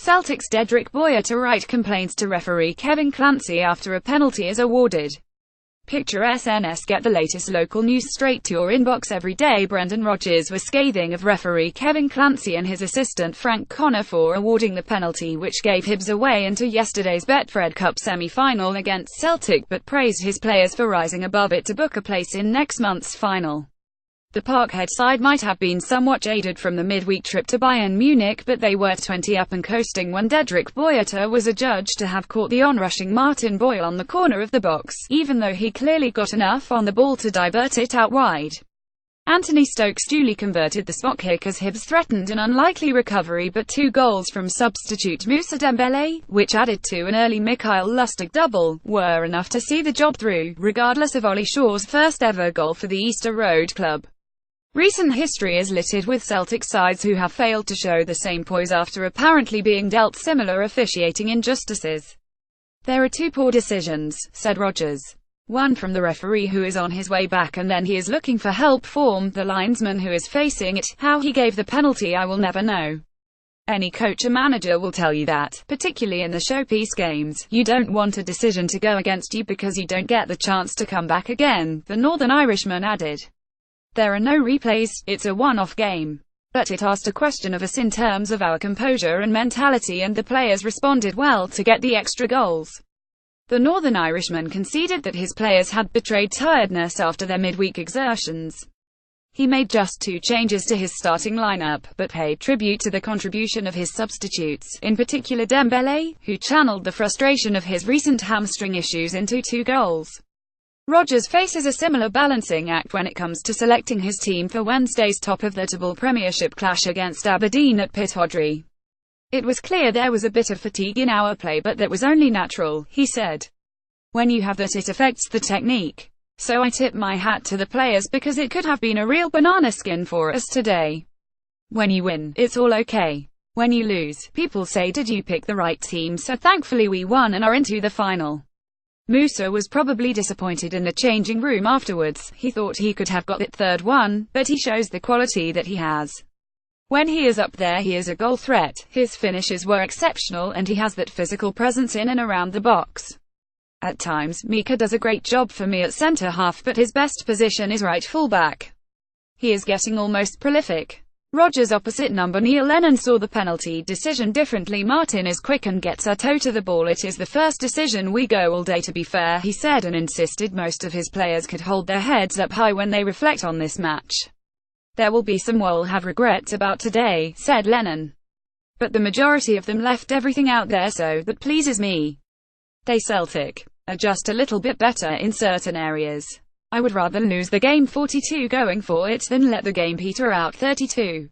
Celtic's Dedryck Boyata complains to referee Kevin Clancy after a penalty is awarded. Picture SNS. Get the latest local news straight to your inbox every day. Rodgers was scathing of referee Kevin Clancy and his assistant Frank Connor for awarding the penalty which gave Hibs away into yesterday's Betfred Cup semi-final against Celtic, but praised his players for rising above it to book a place in next month's final. The Parkhead side might have been somewhat jaded from the midweek trip to Bayern Munich, but they were 20 up and coasting when Dedryck Boyata was adjudged to have caught the onrushing Martin Boyle on the corner of the box, even though he clearly got enough on the ball to divert it out wide. Anthony Stokes duly converted the spot kick as Hibs threatened an unlikely recovery, but 2 goals from substitute Moussa Dembele, which added to an early Mikael Lustig double, were enough to see the job through, regardless of Ollie Shaw's first ever goal for the Easter Road club. Recent history is littered with Celtic sides who have failed to show the same poise after apparently being dealt similar officiating injustices. "There are 2 poor decisions," said Rodgers. "One from the referee who is on his way back, and then he is looking for help from the linesman who is facing it. How he gave the penalty I will never know. Any coach or manager will tell you that, particularly in the showpiece games, you don't want a decision to go against you because you don't get the chance to come back again," the Northern Irishman added. "There are no replays, it's a one-off game. But it asked a question of us in terms of our composure and mentality, and the players responded well to get the extra goals." The Northern Irishman conceded that his players had betrayed tiredness after their midweek exertions. He made just 2 changes to his starting lineup, but paid tribute to the contribution of his substitutes, in particular Dembele, who channeled the frustration of his recent hamstring issues into 2 goals. Rodgers faces a similar balancing act when it comes to selecting his team for Wednesday's top-of-the-table Premiership clash against Aberdeen at Pittodrie. "It was clear there was a bit of fatigue in our play, but that was only natural," he said. "When you have that, it affects the technique. So I tip my hat to the players because it could have been a real banana skin for us today. When you win, it's all okay. When you lose, people say, did you pick the right team? So thankfully we won and are into the final." Moussa was probably disappointed in the changing room afterwards. He thought he could have got that 3rd one, but he shows the quality that he has. When he is up there, he is a goal threat. His finishes were exceptional, and he has that physical presence in and around the box. At times, Mika does a great job for me at centre-half, but his best position is right full-back. He is getting almost prolific. Rodgers' opposite number Neil Lennon saw the penalty decision differently. "Martin is quick and gets a toe to the ball. It is the first decision we go all day to be fair," he said, and insisted most of his players could hold their heads up high when they reflect on this match. "There will be some who'll have regrets about today," said Lennon. "But the majority of them left everything out there, so that pleases me. They Celtic are just a little bit better in certain areas. I would rather lose the game 42 going for it than let the game peter out 32.